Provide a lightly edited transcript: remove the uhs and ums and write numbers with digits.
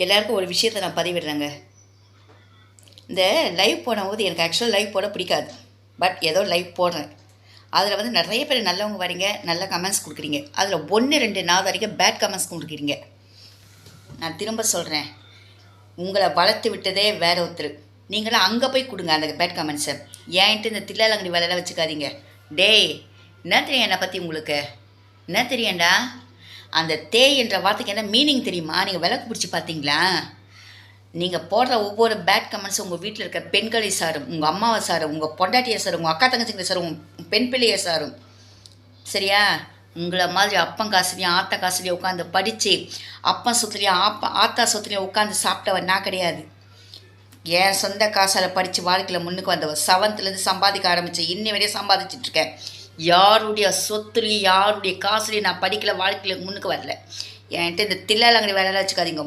எல்லாருக்கும் ஒரு விஷயத்தை நான் பதிவிடுறேங்க. இந்த லைவ் போடும்போது எனக்கு ஆக்சுவலாக லைவ் போட பிடிக்காது. பட் ஏதோ லைவ் போடுறேன். அதில் வந்து நிறைய பேர் நல்லவங்க வரீங்க, நல்ல கமெண்ட்ஸ் கொடுக்குறீங்க. அதில் 1 2 நாள் வரைக்கும் பேட் கமெண்ட்ஸ் கொடுக்குறீங்க. நான் திரும்ப சொல்கிறேன், உங்களை வளர்த்து விட்டதே வேற ஒருத்தர். நீங்களாம் அங்கே போய் கொடுங்க அந்த பேட் கமெண்ட்ஸை. ஏன்ட்டு இந்த தில்லாலங்கடி வேலையெல்லாம் வச்சுக்காதீங்க. டேய், என்ன தெரியும் என்னை பற்றி உங்களுக்கு? என்ன தெரியும்டா? அந்த தேய் என்ற வார்த்தைக்கு என்ன மீனிங் தெரியுமா? நீங்கள் விளக்கு பிடிச்சி பார்த்தீங்களா? நீங்கள் போடுற ஒவ்வொரு பேட் கமெண்ட்ஸும் உங்கள் வீட்டில் இருக்க பெண்களை சாரும், உங்கள் அம்மாவை சாரும், உங்கள் பொண்டாட்டியை சாரும், உங்கள் அக்கா தங்கச்சிங்களை சாரும், உங்கள் பெண் பிள்ளையை சாரும். சரியா? உங்களை மாதிரி அப்பன் காசுலையும் ஆத்தா காசுலையும் உட்காந்து படித்து அப்பன் சொத்துலையும் ஆத்தா சொத்துலையும் உட்காந்து சாப்பிட்டவன் நான் கிடையாது. என் சொந்த காசால் படித்து வாழ்க்கையில் முன்னுக்கு வந்தவன். 7th சம்பாதிக்க ஆரம்பித்து இன்னி வரையும் சம்பாதிச்சிட்ருக்கேன். யாருடைய சொத்துலையும் யாருடைய காசுலையும் நான் படிக்கல, வாழ்க்கையில் முன்னுக்கு வரல. என்கிட்ட இந்த தில்லாலங்கடி வேலையெல்லாம் வச்சுக்காதீங்க.